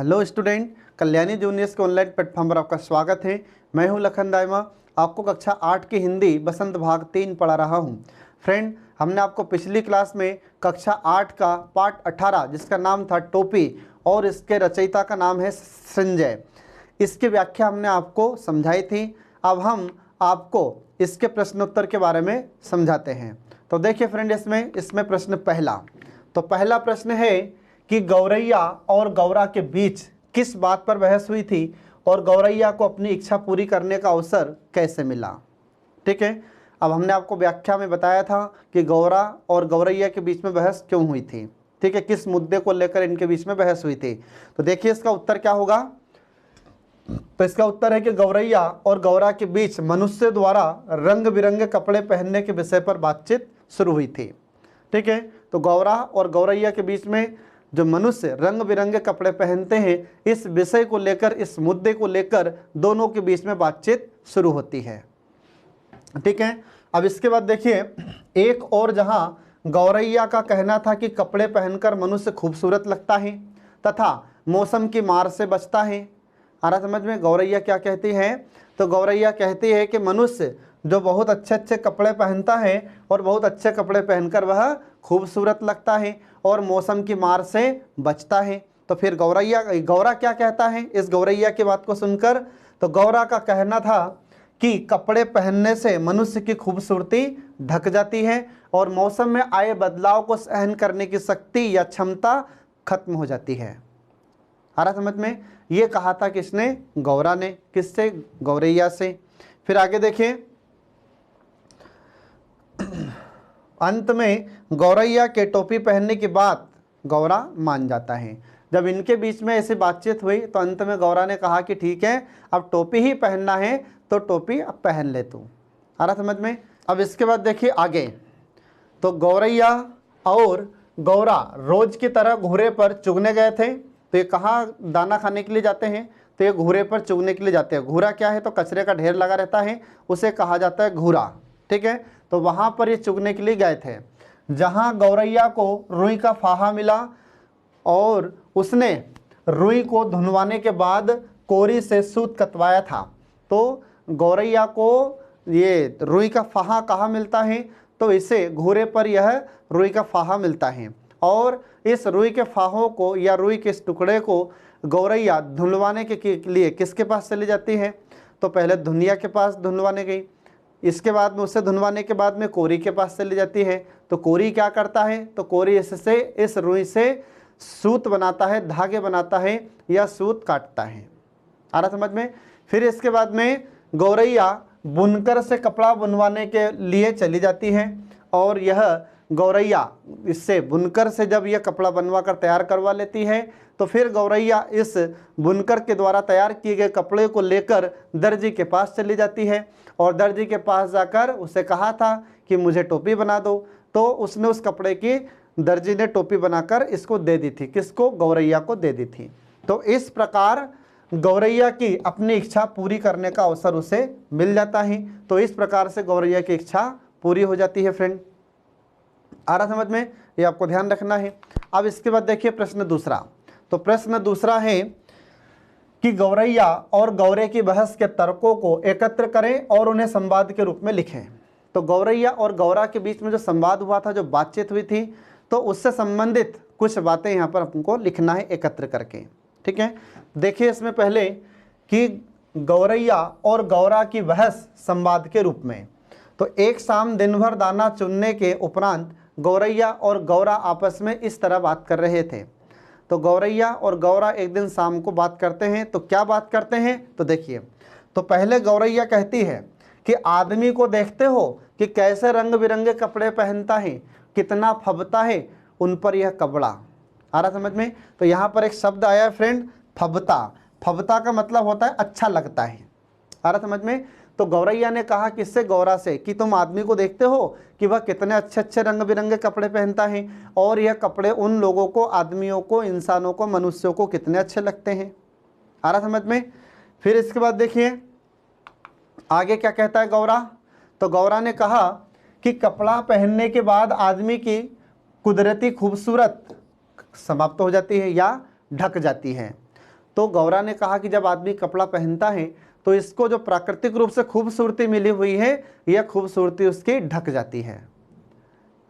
Hello student, Kalyani juniors के online platform पर आपका स्वागत है। मैं हूं लखन दाइमा, आपको कक्षा 8 की हिंदी बसंत भाग 3 पढ़ा रहा हूं। फ्रेंड, हमने आपको पिछली क्लास में कक्षा 8 का पाठ 18 जिसका नाम था टोपी और इसके रचयिता का नाम है संजय, इसकी व्याख्या हमने आपको समझाई थी। अब हम आपको इसके प्रश्नोत्तर के बारे में समझाते हैं। तो देखिए फ्रेंड, इसमें प्रश्न पहला प्रश्न है कि गौरैया और गौरा के बीच किस बात पर बहस हुई थी और गौरैया को अपनी इच्छा पूरी करने का अवसर कैसे मिला। ठीक है, अब हमने आपको व्याख्या में बताया था कि गौरा और गौरैया के बीच में बहस क्यों हुई थी। ठीक है, किस मुद्दे को लेकर इनके बीच में बहस हुई थी। तो देखिए इसका उत्तर क्या होगा। तो इसका उत्तर है कि गौरैया और गौरा के बीच मनुष्य द्वारा रंग बिरंगे कपड़े पहनने के विषय पर बातचीत शुरू हुई थी। ठीक है, तो गौरा और गौरैया के बीच में जो मनुष्य रंग बिरंगे कपड़े पहनते हैं, इस विषय को लेकर, इस मुद्दे को लेकर दोनों के बीच में बातचीत शुरू होती है। ठीक है, अब इसके बाद देखिए, एक और जहां गौरैया का कहना था कि कपड़े पहनकर मनुष्य खूबसूरत लगता है तथा मौसम की मार से बचता है। आ रहा समझ में, गौरैया क्या कहती है। तो गौरैया कहती है कि मनुष्य जो बहुत अच्छे अच्छे कपड़े पहनता है और बहुत अच्छे कपड़े पहनकर वह खूबसूरत लगता है और मौसम की मार से बचता है। तो फिर गौरा क्या कहता है इस गौरैया की बात को सुनकर। तो गौरा का कहना था कि कपड़े पहनने से मनुष्य की खूबसूरती ढक जाती है और मौसम में आए बदलाव को सहन करने की शक्ति या क्षमता खत्म हो जाती है। आ रहा समझ में, ये कहा था किसने, गौरा ने। किससे, गौरैया से। फिर आगे देखिए, अंत में गौरैया के टोपी पहनने की बात गौरा मान जाता है। जब इनके बीच में ऐसी बातचीत हुई तो अंत में गौरा ने कहा कि ठीक है, अब टोपी ही पहनना है तो टोपी अब पहन ले तू। आ रहा समझ में। अब इसके बाद देखिए आगे, तो गौरैया और गौरा रोज की तरह घूरे पर चुगने गए थे। तो ये कहाँ दाना खाने के लिए जाते हैं, तो ये घूरे पर चुगने के लिए जाते हैं। घूरा क्या है, तो कचरे का ढेर लगा रहता है, उसे कहा जाता है घूरा। ठीक है, तो वहां पर ये चुगने के लिए गए थे, जहां गौरैया को रुई का फाहा मिला और उसने रुई को धुनवाने के बाद कोरी से सूत कतवाया था। तो गौरैया को ये रुई का फाहा कहाँ मिलता है, तो इसे घूरे पर यह रुई का फाहा मिलता है और इस रुई के फाहों को या रुई के इस टुकड़े को गौरैया धुलवाने के लिए किसके पास चली जाती है। तो पहले धुनिया के पास धुलवाने गई, इसके बाद में उसे धुनवाने के बाद में कोरी के पास चली जाती है। तो कोरी क्या करता है, तो कोरी इससे, इस रुई से सूत बनाता है, धागे बनाता है या सूत काटता है। आ रहा समझ में। फिर इसके बाद में गौरैया बुनकर से कपड़ा बुनवाने के लिए चली जाती है और यह गौरैया इससे बुनकर से जब यह कपड़ा बनवा कर तैयार करवा लेती है तो फिर गौरैया इस बुनकर के द्वारा तैयार किए गए कपड़े को लेकर दर्जी के पास चली जाती है और दर्जी के पास जाकर उसे कहा था कि मुझे टोपी बना दो। तो उसने उस कपड़े की, दर्जी ने टोपी बनाकर इसको दे दी थी। किसको, गौरैया को दे दी थी। तो इस प्रकार गौरैया की अपनी इच्छा पूरी करने का अवसर उसे मिल जाता है। तो इस प्रकार से गौरैया की इच्छा पूरी हो जाती है। फ्रेंड, आ रहा समझ में, ये आपको ध्यान रखना है। अब इसके बाद देखिए प्रश्न दूसरा। तो प्रश्न दूसरा है कि गौरैया और गौरे की बहस के तर्कों को एकत्र करें और उन्हें संवाद के रूप में लिखें। तो गौरैया और गौरा के बीच में जो संवाद हुआ था, जो बातचीत हुई थी, तो उससे संबंधित कुछ बातें यहाँ पर हमको लिखना है एकत्र करके। ठीक है, देखिए इसमें पहले कि गौरैया और गौरा की बहस संवाद के रूप में। तो एक शाम दिन भर दाना चुनने के उपरांत गौरैया और गौरा आपस में इस तरह बात कर रहे थे। तो गौरैया और गौरा एक दिन शाम को बात करते हैं। तो क्या बात करते हैं, तो देखिए, तो पहले गौरैया कहती है कि आदमी को देखते हो कि कैसे रंग बिरंगे कपड़े पहनता है, कितना फबता है उन पर यह कपड़ा। आ रहा समझ में। तो यहाँ पर एक शब्द आया है फ्रेंड, फबता। फबता का मतलब होता है अच्छा लगता है। आ रहा समझ में। तो गौरैया ने कहा किससे, गौरा से, कि तुम आदमी को देखते हो कि वह कितने अच्छे अच्छे रंग बिरंगे कपड़े पहनता है और यह कपड़े उन लोगों को, आदमियों को, इंसानों को, मनुष्यों को कितने अच्छे लगते हैं। आ रहा समझ में। फिर इसके बाद देखिए आगे क्या कहता है गौरा। तो गौरा ने कहा कि कपड़ा पहनने के बाद आदमी की कुदरती खूबसूरत समाप्त हो जाती है या ढक जाती है। तो गौरा ने कहा कि जब आदमी कपड़ा पहनता है तो इसको जो प्राकृतिक रूप से खूबसूरती मिली हुई है यह खूबसूरती उसकी ढक जाती है।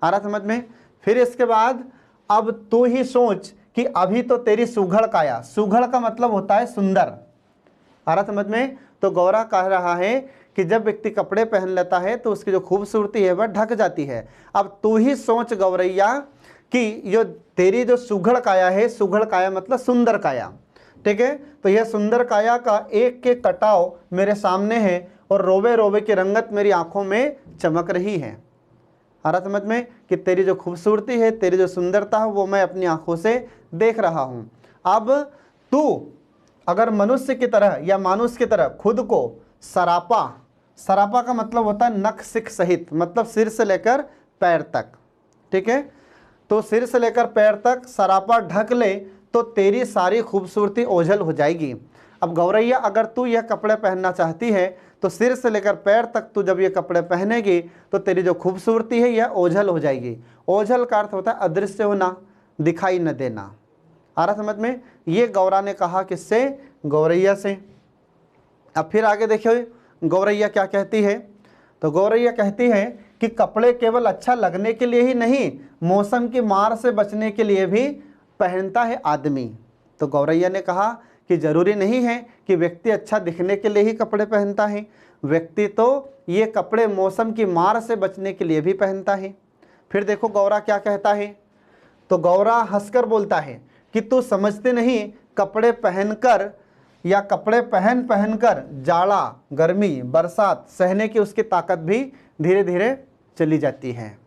आ रहा समझ में? फिर इसके बाद अब तू ही सोच कि अभी तो तेरी सुघड़ काया, सुघड़ का मतलब होता है सुंदर। आ रहा समझ में? तो गौरा कह रहा है कि जब व्यक्ति कपड़े पहन लेता है तो उसकी जो खूबसूरती है वह ढक जाती है। अब तू ही सोच गौरैया कि जो तेरी जो सुघड़ काया है, सुघड़ काया मतलब सुंदर काया, ठीक है, तो यह सुंदर काया का एक एक कटाव मेरे सामने है और रोवे रोवे की रंगत मेरी आंखों में चमक रही है। आ रहा समझ में? कि तेरी जो खूबसूरती है, तेरी जो सुंदरता है वो मैं अपनी आंखों से देख रहा हूँ। अब तू अगर मनुष्य की तरह या मानुष की तरह खुद को सरापा, सरापा का मतलब होता है नख सिख सहित, मतलब सिर से लेकर पैर तक, ठीक है, तो सिर से लेकर पैर तक सरापा ढक ले तो तेरी सारी खूबसूरती ओझल हो जाएगी। अब गौरैया अगर तू यह कपड़े पहनना चाहती है तो सिर से लेकर पैर तक तू जब ये कपड़े पहनेगी तो तेरी जो खूबसूरती है यह ओझल हो जाएगी। ओझल का अर्थ होता है अदृश्य होना, दिखाई न देना। आ रहा समझ में? ये गौरा ने कहा किससे? गौरैया से। अब फिर आगे देखिए गौरैया क्या कहती है। तो गौरैया कहती है कि कपड़े केवल अच्छा लगने के लिए ही नहीं, मौसम की मार से बचने के लिए भी पहनता है आदमी। तो गौरैया ने कहा कि जरूरी नहीं है कि व्यक्ति अच्छा दिखने के लिए ही कपड़े पहनता है, व्यक्ति तो ये कपड़े मौसम की मार से बचने के लिए भी पहनता है। फिर देखो गौरा क्या कहता है। तो गौरा हंसकर बोलता है कि तू समझते नहीं, कपड़े पहनकर या कपड़े पहन पहनकर जाड़ा, गर्मी, बरसात सहने की उसकी ताकत भी धीरे धीरे चली जाती है।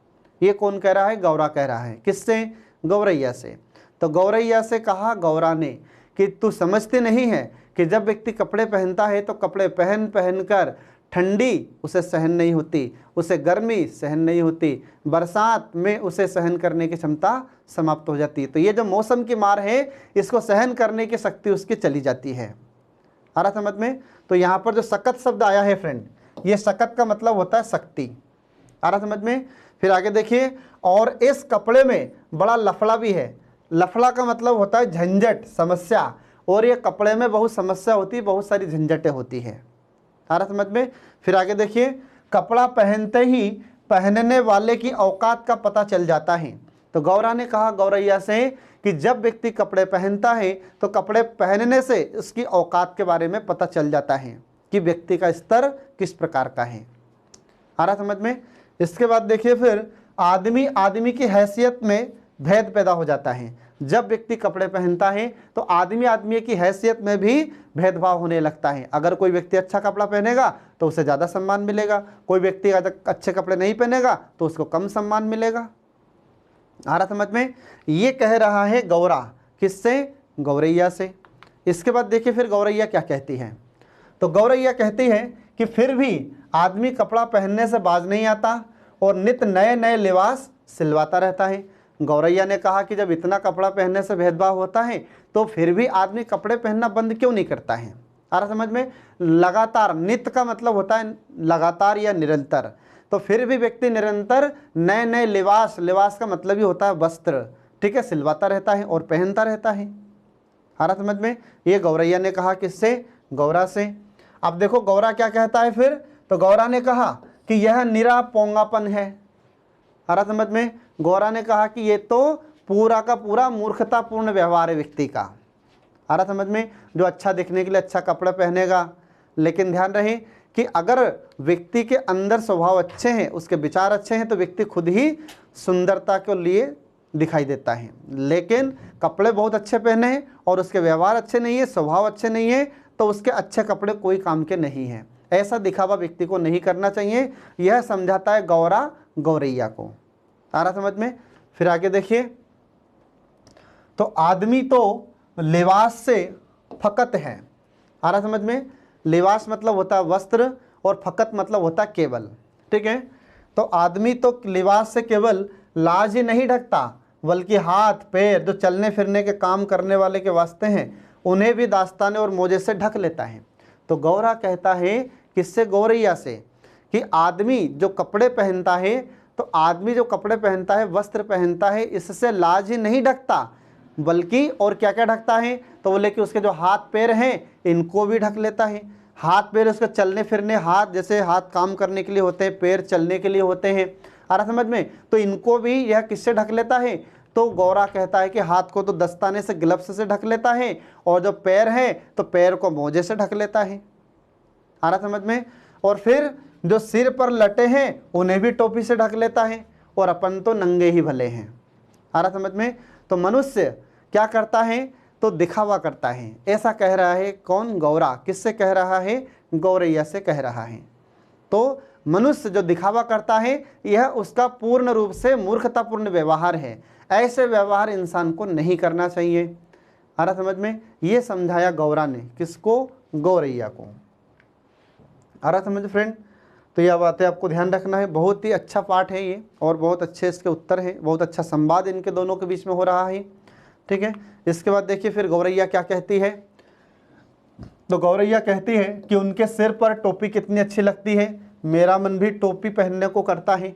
ये कौन कह रहा है? गौरा कह रहा है। किससे? गौरैया से। तो गौरैया से कहा गौरा ने कि तू समझते नहीं है कि जब व्यक्ति कपड़े पहनता है तो कपड़े पहन पहन कर ठंडी उसे सहन नहीं होती, उसे गर्मी सहन नहीं होती, बरसात में उसे सहन करने की क्षमता समाप्त हो जाती है। तो ये जो मौसम की मार है इसको सहन करने की शक्ति उसकी चली जाती है। आ रहा समझ में? तो यहाँ पर जो सकत शब्द आया है फ्रेंड, ये सकत का मतलब होता है शक्ति। आ रहा समझ में? फिर आगे देखिए, और इस कपड़े में बड़ा लफड़ा भी है। लफड़ा का मतलब होता है झंझट, समस्या, और ये कपड़े में बहुत समस्या होती है, बहुत सारी झंझटें होती है। आ रहा समझ में? फिर आगे देखिए, कपड़ा पहनते ही पहनने वाले की औकात का पता चल जाता है। तो गौरा ने कहा गौरैया से कि जब व्यक्ति कपड़े पहनता है तो कपड़े पहनने से उसकी औकात के बारे में पता चल जाता है कि व्यक्ति का स्तर किस प्रकार का है। आ रहा समझ में? इसके बाद देखिए फिर आदमी आदमी की हैसियत में भेद पैदा हो जाता है। जब व्यक्ति कपड़े पहनता है तो आदमी आदमी की हैसियत में भी भेदभाव होने लगता है। अगर कोई व्यक्ति अच्छा कपड़ा पहनेगा तो उसे ज़्यादा सम्मान मिलेगा, कोई व्यक्ति अगर अच्छे कपड़े नहीं पहनेगा तो उसको कम सम्मान मिलेगा। आ रहा समझ में? ये कह रहा है गौरा। किससे? गौरैया से। इसके बाद देखिए फिर गौरैया क्या कहती है। तो गौरैया कहती है कि फिर भी आदमी कपड़ा पहनने से बाज नहीं आता और नित नए नए लिबास सिलवाता रहता है। गौरैया ने कहा कि जब इतना कपड़ा पहनने से भेदभाव होता है तो फिर भी आदमी कपड़े पहनना बंद क्यों नहीं करता है। आ रहा समझ में? लगातार, नित्य का मतलब होता है लगातार या निरंतर, तो फिर भी व्यक्ति निरंतर नए नए लिबास, लिबास का मतलब ही होता है वस्त्र, ठीक है, सिलवाता रहता है और पहनता रहता है। आ रहा समझ में? ये गौरैया ने कहा किससे? गौरा से। अब देखो गौरा क्या कहता है फिर। तो गौरा ने कहा कि यह निरा पोंगापन है। आ रहा समझ में? गौरा ने कहा कि ये तो पूरा का पूरा मूर्खतापूर्ण व्यवहार है व्यक्ति का। आ रहा समझ में? जो अच्छा दिखने के लिए अच्छा कपड़ा पहनेगा, लेकिन ध्यान रहे कि अगर व्यक्ति के अंदर स्वभाव अच्छे हैं, उसके विचार अच्छे हैं, तो व्यक्ति खुद ही सुंदरता के लिए दिखाई देता है। लेकिन कपड़े बहुत अच्छे पहने हैं और उसके व्यवहार अच्छे नहीं है, स्वभाव अच्छे नहीं है, तो उसके अच्छे कपड़े कोई काम के नहीं हैं। ऐसा दिखावा व्यक्ति को नहीं करना चाहिए। यह समझाता है गौरा गौरैया को। आ रहा समझ में? फिर आगे देखिए, तो आदमी तो लिबास से फकत है। आ रहा समझ में? लिबास मतलब होता है वस्त्र और फकत मतलब होता है केवल, ठीक है। तो आदमी तो लिबास से केवल लाज ही नहीं ढकता, बल्कि हाथ पैर जो चलने फिरने के काम करने वाले के वास्ते हैं उन्हें भी दास्ताने और मोजे से ढक लेता है। तो गौरा कहता है किससे? गौरैया से, कि आदमी जो कपड़े पहनता है, तो आदमी जो कपड़े पहनता है, वस्त्र पहनता है, इससे लाज ही नहीं ढकता, बल्कि और क्या क्या ढकता है? तो बोले कि उसके जो हाथ पैर हैं इनको भी ढक लेता है। हाथ पैर उसके चलने फिरने, हाथ जैसे हाथ काम करने के लिए होते हैं, पैर चलने के लिए होते हैं, आ रहा समझ में, तो इनको भी यह किससे ढक लेता है। तो गौरा कहता है कि हाथ को तो दस्ताने से, ग्लव्स से ढक लेता है, और जो पैर है तो पैर को मोजे से ढक लेता है। आ रहा समझ में। और फिर जो सिर पर लटे हैं उन्हें भी टोपी से ढक लेता है, और अपन तो नंगे ही भले हैं। आ रहा समझ में। तो मनुष्य क्या करता है, तो दिखावा करता है। ऐसा कह रहा है कौन, गौरा। किससे कह रहा है, गौरैया से कह रहा है। तो मनुष्य जो दिखावा करता है यह उसका पूर्ण रूप से मूर्खतापूर्ण व्यवहार है। ऐसे व्यवहार इंसान को नहीं करना चाहिए। आ रहा समझ में। ये समझाया गौरा ने, किसको, गौरैया को। आ रहा समझ फ्रेंड। तो यह बातें आपको ध्यान रखना है। बहुत ही अच्छा पाठ है ये, और बहुत अच्छे इसके उत्तर हैं, बहुत अच्छा संवाद इनके दोनों के बीच में हो रहा है। ठीक है। इसके बाद देखिए फिर गौरैया क्या कहती है। तो गौरैया कहती है कि उनके सिर पर टोपी कितनी अच्छी लगती है, मेरा मन भी टोपी पहनने को करता है।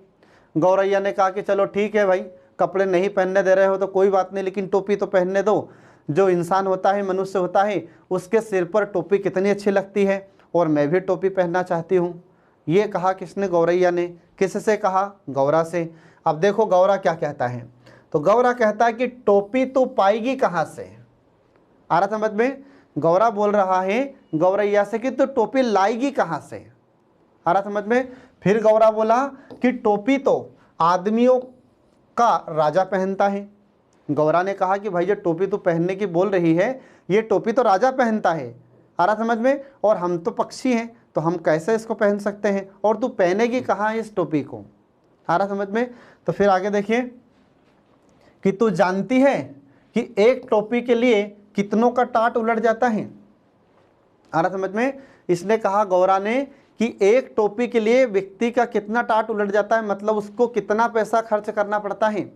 गौरैया ने कहा कि चलो ठीक है भाई, कपड़े नहीं पहनने दे रहे हो तो कोई बात नहीं, लेकिन टोपी तो पहनने दो। जो इंसान होता है, मनुष्य होता है, उसके सिर पर टोपी कितनी अच्छी लगती है, और मैं भी टोपी पहनना चाहती हूँ। ये कहा किसने, गौरैया ने। किससे कहा, गौरा से। अब देखो गौरा क्या कहता है। तो गौरा कहता है कि टोपी तू पाएगी कहाँ से। आ रहा समझ में। गौरा बोल रहा है गौरैया से कि तू टोपी लाएगी कहाँ से। आ रहा समझ में। फिर गौरा बोला कि टोपी तो आदमियों का राजा पहनता है। गौरा ने कहा कि भाई ये टोपी तू पहनने की बोल रही है, ये टोपी तो राजा पहनता है। आ रहा समझ में। और हम तो पक्षी हैं, तो हम कैसे इसको पहन सकते हैं, और तू पहनेगी कहाँ इस टोपी को। आ रहा समझ में। तो फिर आगे देखिए कि तू जानती है कि एक टोपी के लिए कितनों का टाट उलट जाता है। आ रहा समझ में। इसने कहा गौरा ने कि एक टोपी के लिए व्यक्ति का कितना टाट उलट जाता है, मतलब उसको कितना पैसा खर्च करना पड़ता है।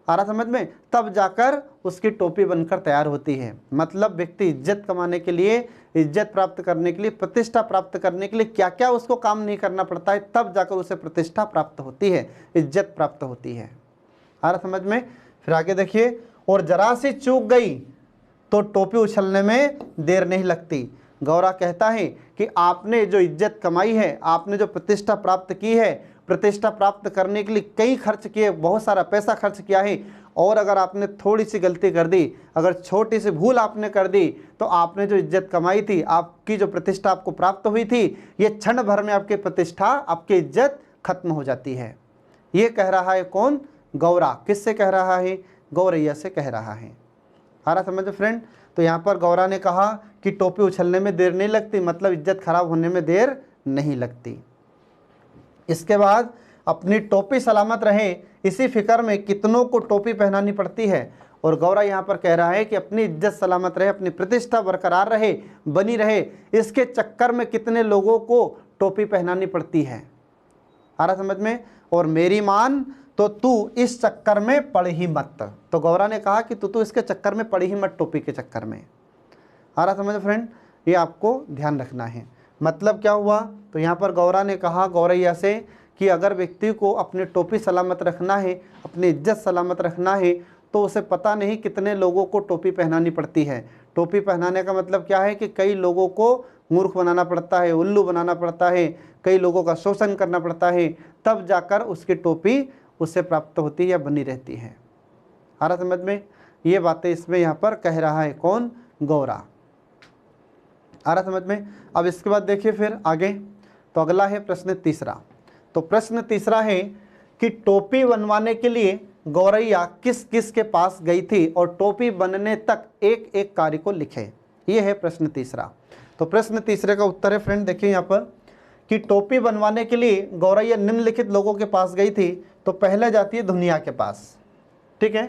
आ रहा समझ में। तब जाकर उसकी टोपी बनकर तैयार होती है। मतलब व्यक्ति इज्जत कमाने के लिए, इज्जत प्राप्त करने के लिए, प्रतिष्ठा प्राप्त करने के लिए क्या क्या उसको काम नहीं करना पड़ता है, तब जाकर उसे प्रतिष्ठा प्राप्त होती है, इज्जत प्राप्त होती है। आ रहा समझ में। फिर आगे देखिए, और जरा सी चूक गई तो टोपी उछलने में देर नहीं लगती। गौरा कहता है कि आपने जो इज्जत कमाई है, आपने जो प्रतिष्ठा प्राप्त की है, प्रतिष्ठा प्राप्त करने के लिए कई खर्च किए, बहुत सारा पैसा खर्च किया है, और अगर आपने थोड़ी सी गलती कर दी, अगर छोटी सी भूल आपने कर दी, तो आपने जो इज्जत कमाई थी, आपकी जो प्रतिष्ठा आपको प्राप्त हुई थी, ये क्षण भर में आपकी प्रतिष्ठा, आपकी इज्जत खत्म हो जाती है। ये कह रहा है कौन, गौरा। किससे कह रहा है, गौरैया से कह रहा है। आ रहा समझ फ्रेंड। तो यहाँ पर गौरा ने कहा कि टोपी उछलने में देर नहीं लगती, मतलब इज्जत खराब होने में देर नहीं लगती। इसके बाद अपनी टोपी सलामत रहे, इसी फिक्र में कितनों को टोपी पहनानी पड़ती है। और गौरा यहाँ पर कह रहा है कि अपनी इज्जत सलामत रहे, अपनी प्रतिष्ठा बरकरार रहे, बनी रहे, इसके चक्कर में कितने लोगों को टोपी पहनानी पड़ती है। आ रहा समझ में। और मेरी मान, तो तू इस चक्कर में पड़ ही मत। तो गौरा ने कहा कि तू इसके चक्कर में पड़ ही मत, टोपी के चक्कर में। आ रहा समझ फ्रेंड। ये आपको ध्यान रखना है। मतलब क्या हुआ, तो यहाँ पर गौरा ने कहा गौरैया से कि अगर व्यक्ति को अपनी टोपी सलामत रखना है, अपनी इज्जत सलामत रखना है, तो उसे पता नहीं कितने लोगों को टोपी पहनानी पड़ती है। टोपी पहनाने का मतलब क्या है कि कई लोगों को मूर्ख बनाना पड़ता है, उल्लू बनाना पड़ता है, कई लोगों का शोषण करना पड़ता है, तब जाकर उसकी टोपी उससे प्राप्त होती है या बनी रहती है। आ रहा समझ में। ये बातें इसमें यहाँ पर कह रहा है कौन, गौरा। आ रहा समझ में। अब इसके बाद देखिए फिर आगे, तो अगला है प्रश्न तीसरा। तो प्रश्न तीसरा है कि टोपी बनवाने के लिए गौरैया किस किस के पास गई थी, और टोपी बनने तक एक एक कार्य को लिखे। ये है प्रश्न तीसरा। तो प्रश्न तीसरे का उत्तर है फ्रेंड, देखिए यहाँ पर कि टोपी बनवाने के लिए गौरैया निम्नलिखित लोगों के पास गई थी। तो पहले जाती है दुनिया के पास। ठीक है।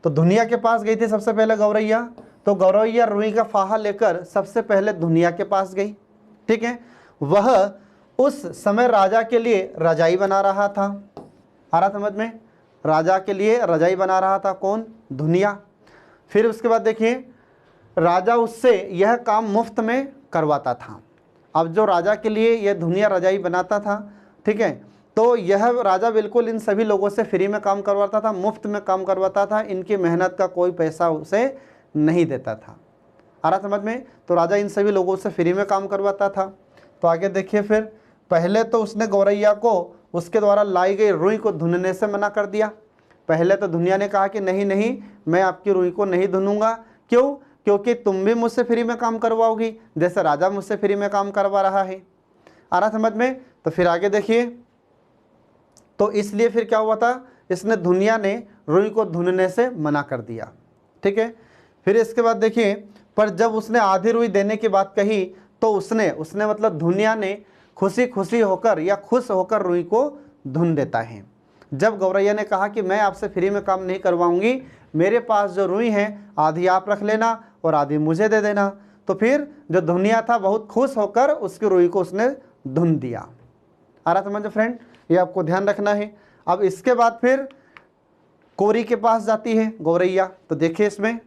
तो दुनिया के पास गई थी सबसे पहले गौरैया। तो गौरैया रुई का फाहा लेकर सबसे पहले दुनिया के पास गई। ठीक है। वह उस समय राजा के लिए रजाई बना रहा था। आ रहा समझ में। राजा के लिए रजाई बना रहा था कौन, दुनिया। फिर उसके बाद देखिए, राजा उससे यह काम मुफ्त में करवाता था। अब जो राजा के लिए यह दुनिया रजाई बनाता था, ठीक है, तो यह राजा बिल्कुल इन सभी लोगों से फ्री में काम करवाता था, मुफ्त में काम करवाता था, इनकी मेहनत का कोई पैसा उसे नहीं देता था। आ रहा समझ में। तो राजा इन सभी लोगों से फ्री में काम करवाता था। तो आगे देखिए फिर, पहले तो उसने गौरैया को उसके द्वारा लाई गई रुई को धुनने से मना कर दिया। पहले तो दुनिया ने कहा कि नहीं नहीं, मैं आपकी रुई को नहीं धुनूंगा। क्यों? क्योंकि तुम भी मुझसे फ्री में काम करवाओगी, जैसे राजा मुझसे फ्री में काम करवा रहा है। आ रहा समझ में। तो फिर आगे देखिए, तो इसलिए फिर क्या हुआ था, इसने दुनिया ने रुई को धुनने से मना कर दिया। ठीक है। फिर इसके बाद देखिए, पर जब उसने आधी रुई देने की बात कही तो उसने मतलब दुनिया ने खुशी खुशी होकर या खुश होकर रुई को धुन देता है। जब गौरैया ने कहा कि मैं आपसे फ्री में काम नहीं करवाऊंगी, मेरे पास जो रुई है आधी आप रख लेना और आधी मुझे दे देना, तो फिर जो दुनिया था बहुत खुश होकर उसकी रुई को उसने धुन दिया। आ रहा समझो फ्रेंड, ये आपको ध्यान रखना है। अब इसके बाद फिर कोरी के पास जाती है गौरैया। तो देखिए इसमें,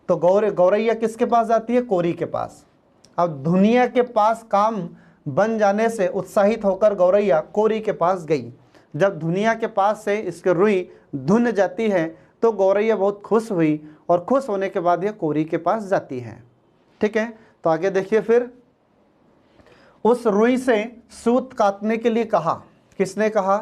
तो गौरैया किसके पास जाती है? कोरी के पास। अब दुनिया के पास काम बन जाने से उत्साहित होकर गौरैया कोरी के पास गई। जब दुनिया के पास से इसकी रुई धुन जाती है तो गौरैया बहुत खुश हुई और खुश होने के बाद यह कोरी के पास जाती है। ठीक है। तो आगे देखिए फिर, उस रुई से सूत काटने के लिए कहा। किसने कहा?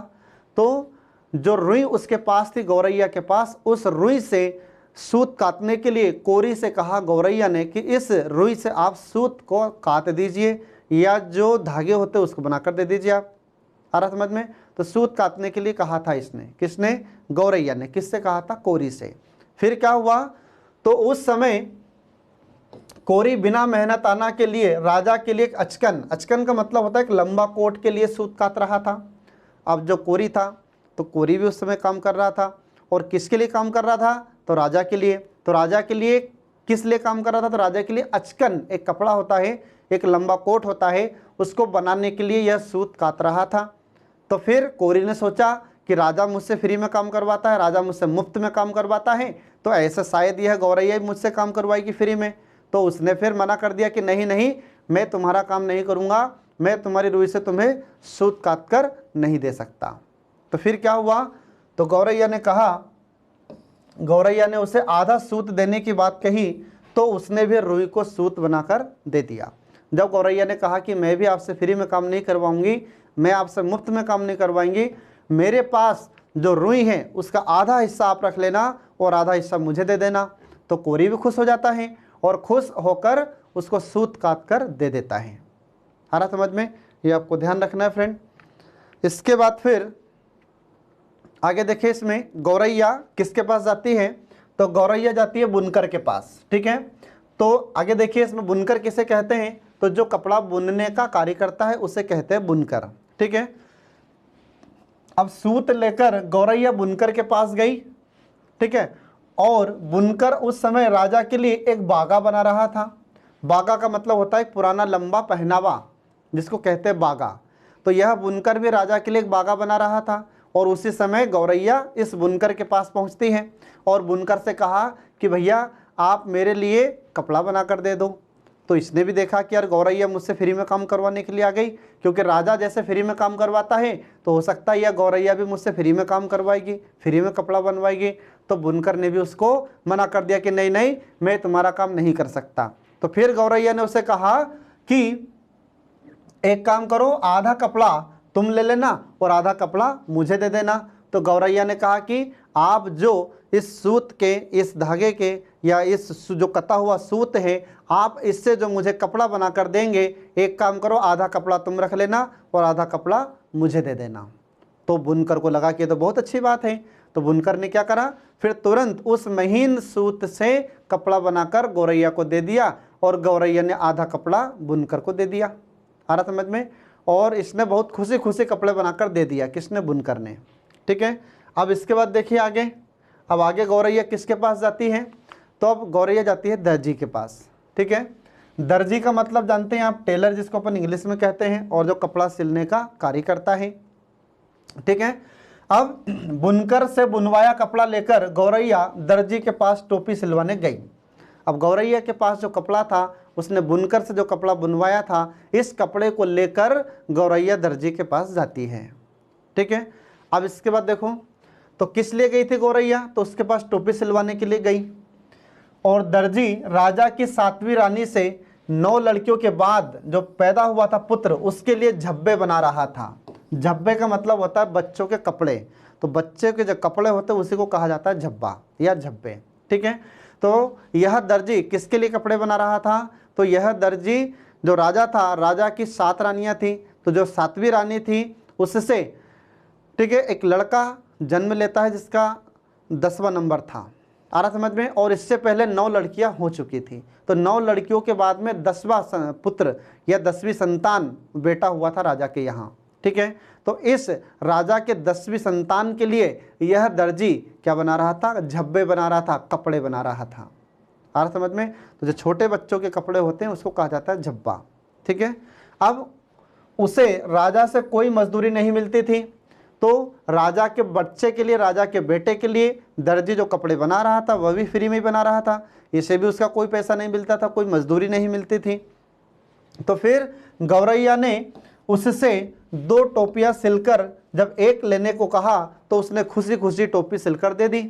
तो जो रुई उसके पास थी गौरैया के पास, उस रुई से सूत काटने के लिए कोरी से कहा गौरैया ने कि इस रुई से आप सूत को काट दीजिए या जो धागे होते उसको बनाकर दे दीजिए आप। आ रहा समझ में। तो सूत काटने के लिए कहा था इसने। किसने? गौरैया ने। किससे कहा था? कोरी से। फिर क्या हुआ, तो उस समय कोरी बिना मेहनताना के लिए राजा के लिए एक अचकन का मतलब होता है एक लंबा कोट के लिए सूत काट रहा था। अब जो कोरी था, तो कोरी भी उस समय काम कर रहा था, और किसके लिए काम कर रहा था? तो राजा के लिए। तो राजा के लिए किस लिए काम कर रहा था? तो राजा के लिए अचकन एक कपड़ा होता है, एक लंबा कोट होता है, उसको बनाने के लिए यह सूत काट रहा था। तो फिर कोरी ने सोचा कि राजा मुझसे फ्री में काम करवाता है, राजा मुझसे मुफ्त में काम करवाता है, तो ऐसा शायद यह गौरैया मुझसे काम करवाएगी फ्री में। तो उसने फिर मना कर दिया कि नहीं नहीं, मैं तुम्हारा काम नहीं करूँगा, मैं तुम्हारी रुई से तुम्हें सूत काट कर नहीं दे सकता। तो फिर क्या हुआ, तो गौरैया ने उसे आधा सूत देने की बात कही, तो उसने भी रुई को सूत बनाकर दे दिया। जब गौरैया ने कहा कि मैं भी आपसे फ्री में काम नहीं करवाऊंगी, मैं आपसे मुफ्त में काम नहीं करवाएंगी, मेरे पास जो रुई है उसका आधा हिस्सा आप रख लेना और आधा हिस्सा मुझे दे देना, तो कोरी भी खुश हो जाता है और खुश होकर उसको सूत काट कर दे देता है। आ रहा समझ में। ये आपको ध्यान रखना है फ्रेंड। इसके बाद फिर आगे देखिए, इसमें गौरैया किसके पास जाती है? तो गौरैया जाती है बुनकर के पास। ठीक है। तो आगे देखिए, इसमें बुनकर किसे कहते हैं? तो जो कपड़ा बुनने का कार्य करता है उसे कहते हैं बुनकर। ठीक है। अब सूत लेकर गौरैया बुनकर के पास गई। ठीक है। और बुनकर उस समय राजा के लिए एक बागा बना रहा था। बागा का मतलब होता है पुराना लंबा पहनावा, जिसको कहते हैं बागा। तो यह बुनकर भी राजा के लिए एक बागा बना रहा था, और उसी समय गौरैया इस बुनकर के पास पहुंचती है और बुनकर से कहा कि भैया आप मेरे लिए कपड़ा बना कर दे दो। तो इसने भी देखा कि यार गौरैया मुझसे फ्री में काम करवाने के लिए आ गई, क्योंकि राजा जैसे फ्री में काम करवाता है तो हो सकता है यह गौरैया भी मुझसे फ्री में काम करवाएगी, फ्री में कपड़ा बनवाएगी। तो बुनकर ने भी उसको मना कर दिया कि नहीं नहीं, मैं तुम्हारा काम नहीं कर सकता। तो फिर गौरैया ने उसे कहा कि एक काम करो, आधा कपड़ा तुम ले लेना और आधा कपड़ा मुझे दे देना। तो गौरैया ने कहा कि आप जो इस सूत के, इस धागे के या इस जो कटा हुआ सूत है, आप इससे जो मुझे कपड़ा बना कर देंगे, एक काम करो, आधा कपड़ा तुम रख लेना और आधा कपड़ा मुझे दे देना। तो बुनकर को लगा कि ये तो बहुत अच्छी बात है। तो बुनकर ने क्या करा, फिर तुरंत उस महीन सूत से कपड़ा बनाकर गौरैया को दे दिया और गौरैया ने आधा कपड़ा बुनकर को दे दिया। आ रहा समझ में। और इसने बहुत खुशी खुशी कपड़े बनाकर दे दिया, किसने? बुनकर ने। ठीक है। अब इसके बाद देखिए आगे, अब आगे गौरैया किसके पास जाती है? तो अब गौरैया जाती है दर्जी के पास। ठीक है। दर्जी का मतलब जानते हैं आप, टेलर जिसको अपन इंग्लिश में कहते हैं, और जो कपड़ा सिलने का कार्य करता है। ठीक है। अब बुनकर से बुनवाया कपड़ा लेकर गौरैया दर्जी के पास टोपी सिलवाने गई। अब गौरैया के पास जो कपड़ा था, उसने बुनकर से जो कपड़ा बुनवाया था, इस कपड़े को लेकर गौरैया दर्जी के पास जाती है। ठीक है। अब इसके बाद देखो, तो किस लिए गई थी गौरैया? तो उसके पास टोपी सिलवाने के लिए गई। और दर्जी राजा की 7वीं रानी से 9 लड़कियों के बाद जो पैदा हुआ था पुत्र, उसके लिए झब्बे बना रहा था। झब्बे का मतलब होता है बच्चों के कपड़े, तो बच्चे के जो कपड़े होते हैं उसी को कहा जाता है झब्बा या झब्बे। ठीक है, तो यह दर्जी किसके लिए कपड़े बना रहा था? तो यह दर्जी जो राजा था, राजा की 7 रानियां थी, तो जो 7वीं रानी थी उससे, ठीक है, एक लड़का जन्म लेता है जिसका 10वां नंबर था। आ रहा समझ में? और इससे पहले 9 लड़कियां हो चुकी थी, तो 9 लड़कियों के बाद में 10वां पुत्र या 10वीं संतान बेटा हुआ था राजा के यहाँ। ठीक है, तो इस राजा के 10वीं संतान के लिए यह दर्जी क्या बना रहा था? झब्बे बना रहा था, कपड़े बना रहा था। आ रहा समझ में? तो जो छोटे बच्चों के कपड़े होते हैं उसको कहा जाता है झब्बा। ठीक है, अब उसे राजा से कोई मजदूरी नहीं मिलती थी, तो राजा के बच्चे के लिए, राजा के बेटे के लिए दर्जी जो कपड़े बना रहा था वह भी फ्री में ही बना रहा था, इसे भी उसका कोई पैसा नहीं मिलता था, कोई मजदूरी नहीं मिलती थी। तो फिर गौरैया ने उससे 2 टोपियां सिलकर जब एक लेने को कहा तो उसने खुशी खुशी टोपी सिलकर दे दी।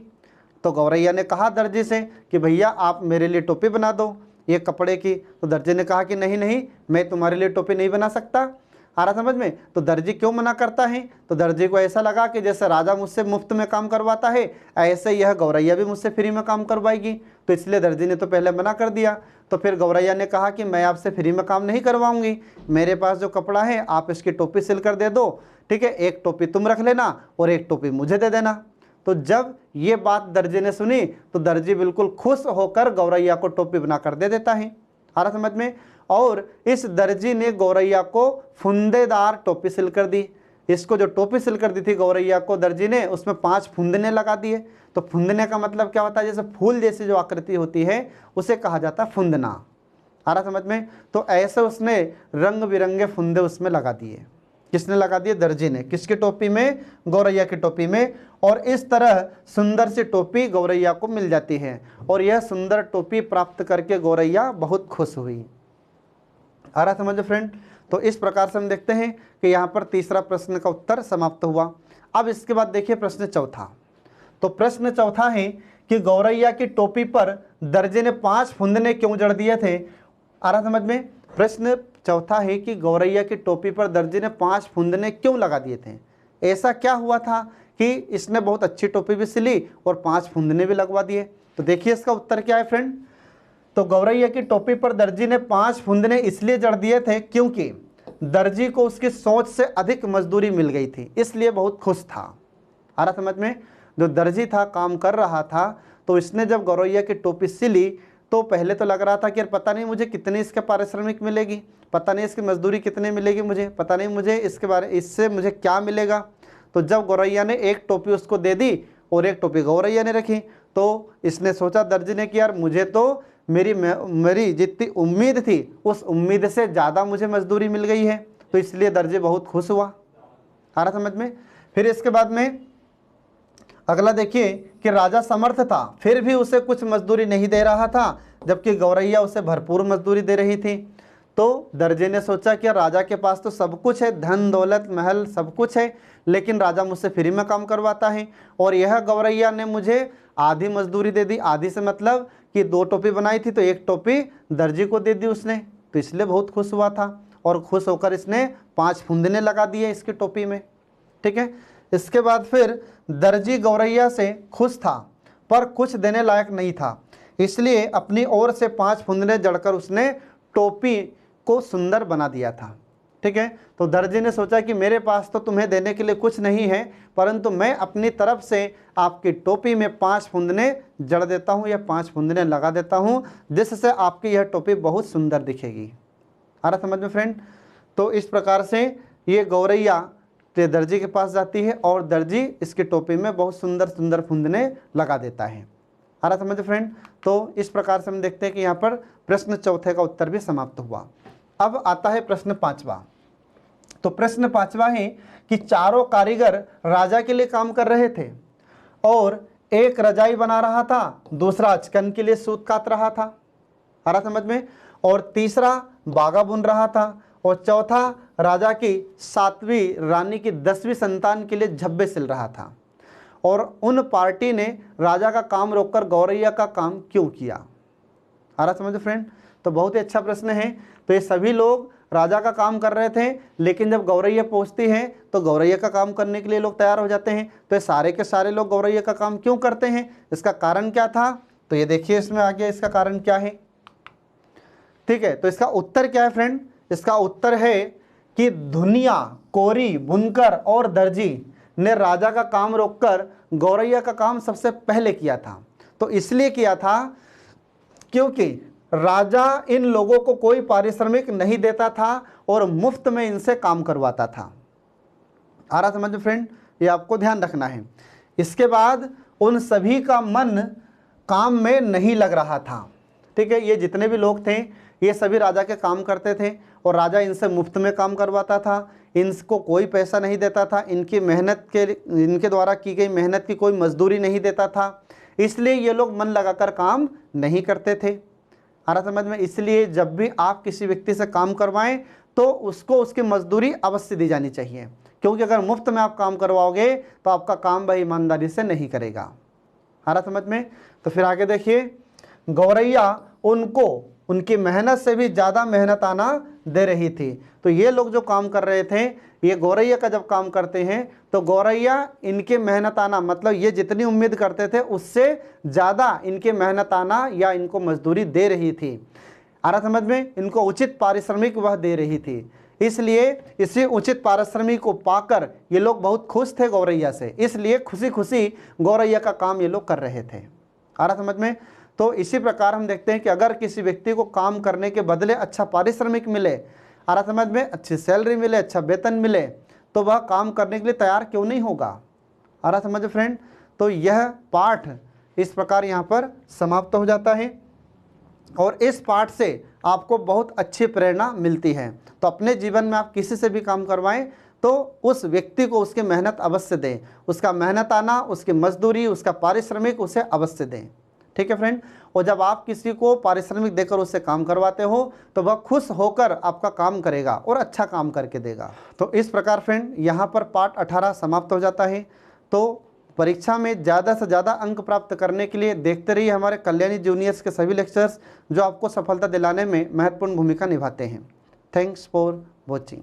तो गौरैया ने कहा दर्जी से कि भैया आप मेरे लिए टोपी बना दो ये कपड़े की। तो दर्जी ने कहा कि नहीं नहीं, मैं तुम्हारे लिए टोपी नहीं बना सकता। आ रहा समझ में? तो दर्जी क्यों मना करता है? तो दर्जी को ऐसा लगा कि जैसे राजा मुझसे मुफ्त में काम करवाता है, ऐसे यह गौरैया भी मुझसे फ्री में काम करवाएगी, तो इसलिए दर्जी ने तो पहले मना कर दिया। तो फिर गौरैया ने कहा कि मैं आपसे फ्री में काम नहीं करवाऊंगी, मेरे पास जो कपड़ा है आप इसकी टोपी सिल कर दे दो। ठीक है, एक टोपी तुम रख लेना और एक टोपी मुझे दे देना। तो जब ये बात दर्जी ने सुनी तो दर्जी बिल्कुल खुश होकर गौरैया को टोपी बनाकर दे देता है। आ रहा समझ में? और इस दर्जी ने गौरैया को फुंदेदार टोपी सिल कर दी। इसको जो टोपी सिल कर दी थी गौरैया को दर्जी ने, उसमें 5 फुंदने लगा दिए। तो फुंदने का मतलब क्या होता है? जैसे फूल जैसी जो आकृति होती है उसे कहा जाता है फुंदना। आ रहा समझ में? तो ऐसे उसने रंग बिरंगे फुंदे उसमें लगा दिए। किसने लगा दिए? दर्जी ने। किसकी टोपी में? गौरैया की टोपी में। और इस तरह सुंदर सी टोपी गौरैया को मिल जाती है, और यह सुंदर टोपी प्राप्त करके गौरैया बहुत खुश हुई। आ रहा समझ फ्रेंड? तो इस प्रकार से हम देखते हैं कि यहाँ पर तीसरा प्रश्न का उत्तर समाप्त हुआ। अब इसके बाद देखिए प्रश्न चौथा। तो प्रश्न चौथा है कि गौरैया की टोपी पर दर्जी ने 5 फुंदने क्यों जड़ दिए थे? आ रहा समझ में? प्रश्न चौथा है कि गौरैया की टोपी पर दर्जी ने 5 फुंदने क्यों लगा दिए थे? ऐसा क्या हुआ था कि इसने बहुत अच्छी टोपी भी सिली और 5 फुंदने भी लगवा दिए? तो देखिए इसका उत्तर क्या है फ्रेंड। तो गौरैया की टोपी पर दर्जी ने 5 फुंदने इसलिए जड़ दिए थे क्योंकि दर्जी को उसकी सोच से अधिक मजदूरी मिल गई थी, इसलिए बहुत खुश था। आ रहा समझ में? जो दर्जी था, काम कर रहा था, तो इसने जब गौरैया की टोपी सिली तो पहले तो लग रहा था कि यार पता नहीं मुझे कितनी इसके पारिश्रमिक मिलेगी, पता नहीं इसकी मजदूरी कितनी मिलेगी मुझे, पता नहीं मुझे इससे मुझे क्या मिलेगा। तो जब गौरैया ने एक टोपी उसको दे दी और एक टोपी गौरैया ने रखी, तो इसने सोचा दर्जी ने कि यार मुझे तो मेरी जितनी उम्मीद थी उस उम्मीद से ज़्यादा मुझे मजदूरी मिल गई है, तो इसलिए दर्जी बहुत खुश हुआ। आ रहा समझ में? फिर इसके बाद में अगला देखिए कि राजा समर्थ था, फिर भी उसे कुछ मजदूरी नहीं दे रहा था, जबकि गौरैया उसे भरपूर मजदूरी दे रही थी। तो दर्जी ने सोचा कि राजा के पास तो सब कुछ है, धन दौलत महल सब कुछ है, लेकिन राजा मुझसे फ्री में काम करवाता है, और यह गौरैया ने मुझे आधी मजदूरी दे दी। आधी से मतलब कि 2 टोपी बनाई थी तो एक टोपी दर्जी को दे दी उसने, तो इसलिए बहुत खुश हुआ था, और खुश होकर इसने 5 फुंदने लगा दिए इसकी टोपी में। ठीक है, इसके बाद फिर दर्जी गौरैया से खुश था पर कुछ देने लायक नहीं था, इसलिए अपनी ओर से 5 फुंदने जड़कर उसने टोपी को सुंदर बना दिया था। ठीक है, तो दर्जी ने सोचा कि मेरे पास तो तुम्हें देने के लिए कुछ नहीं है, परंतु मैं अपनी तरफ से आपकी टोपी में 5 फुंदने जड़ देता हूँ या 5 फुंदने लगा देता हूँ, जिससे आपकी यह टोपी बहुत सुंदर दिखेगी। आ रहा समझ में फ्रेंड? तो इस प्रकार से ये गौरैया दर्जी के पास जाती है और दर्जी इसकी टोपी में बहुत सुंदर सुंदर फुंदने लगा देता है। आ रहा समझ फ्रेंड? तो इस प्रकार से हम देखते हैं कि यहाँ पर प्रश्न चौथे का उत्तर भी समाप्त हुआ। अब आता है प्रश्न 5वां। तो प्रश्न 5वां है कि चारों कारीगर राजा के लिए काम कर रहे थे, और एक रजाई बना रहा था, दूसरा अचकन के लिए सूत काट रहा था। आ रहा समझ में? और तीसरा बागा बुन रहा था, और चौथा राजा की 7वीं रानी की 10वीं संतान के लिए झब्बे सिल रहा था। और उन पार्टी ने राजा का काम रोककर गौरैया का काम क्यों किया? आ रहा समझ फ्रेंड। तो बहुत ही अच्छा प्रश्न है। तो ये सभी लोग राजा का काम कर रहे थे, लेकिन जब गौरैया पहुंचती है तो गौरैया का काम करने के लिए लोग तैयार हो जाते हैं। तो ये सारे के सारे लोग गौरैया का काम क्यों करते हैं, इसका कारण क्या था, तो ये देखिए इसमें आगे इसका कारण क्या है। ठीक है, तो इसका उत्तर क्या है फ्रेंड, इसका उत्तर है कि धुनिया, कोरी, बुनकर और दर्जी ने राजा का काम रोककर गौरैया का काम सबसे पहले किया था। तो इसलिए किया था क्योंकि राजा इन लोगों को कोई पारिश्रमिक नहीं देता था और मुफ्त में इनसे काम करवाता था। आ रहा समझ फ्रेंड, ये आपको ध्यान रखना है। इसके बाद उन सभी का मन काम में नहीं लग रहा था। ठीक है, ये जितने भी लोग थे ये सभी राजा के काम करते थे और राजा इनसे मुफ्त में काम करवाता था, इनको कोई पैसा नहीं देता था, इनकी मेहनत के इनके द्वारा की गई मेहनत की कोई मजदूरी नहीं देता था, इसलिए ये लोग मन लगाकर काम नहीं करते थे। आ रहा समझ में। इसलिए जब भी आप किसी व्यक्ति से काम करवाएं तो उसको उसकी मजदूरी अवश्य दी जानी चाहिए, क्योंकि अगर मुफ्त में आप काम करवाओगे तो आपका काम वह ईमानदारी से नहीं करेगा। आ रहा समझ में। तो फिर आगे देखिए, गौरैया उनको उनकी मेहनत से भी ज़्यादा मेहनताना दे रही थी। तो ये लोग जो काम कर रहे थे, ये गौरैया का जब काम करते हैं तो गौरैया इनके मेहनताना, मतलब ये जितनी उम्मीद करते थे उससे ज़्यादा इनके मेहनताना या इनको मजदूरी दे रही थी। आ रहा समझ में। इनको उचित पारिश्रमिक वह दे रही थी, इसलिए इसी उचित पारिश्रमिक को पाकर ये लोग बहुत खुश थे गौरैया से, इसलिए खुशी खुशी गौरैया का काम ये लोग कर रहे थे। आ रहा समझ में। तो इसी प्रकार हम देखते हैं कि अगर किसी व्यक्ति को काम करने के बदले अच्छा पारिश्रमिक मिले, आ रहा समझ में, अच्छी सैलरी मिले, अच्छा वेतन मिले, तो वह काम करने के लिए तैयार क्यों नहीं होगा। आ रहा समझ फ्रेंड। तो यह पाठ इस प्रकार यहाँ पर समाप्त हो जाता है और इस पाठ से आपको बहुत अच्छी प्रेरणा मिलती है। तो अपने जीवन में आप किसी से भी काम करवाएं तो उस व्यक्ति को उसकी मेहनत अवश्य दें, उसका मेहनताना, उसकी मजदूरी, उसका पारिश्रमिक उसे अवश्य दें। ठीक है फ्रेंड। और जब आप किसी को पारिश्रमिक देकर उससे काम करवाते हो तो वह खुश होकर आपका काम करेगा और अच्छा काम करके देगा। तो इस प्रकार फ्रेंड यहाँ पर पाठ 18 समाप्त हो जाता है। तो परीक्षा में ज़्यादा से ज़्यादा अंक प्राप्त करने के लिए देखते रहिए हमारे कल्याणी जूनियर्स के सभी लेक्चर्स, जो आपको सफलता दिलाने में महत्वपूर्ण भूमिका निभाते हैं। Thanks for watching.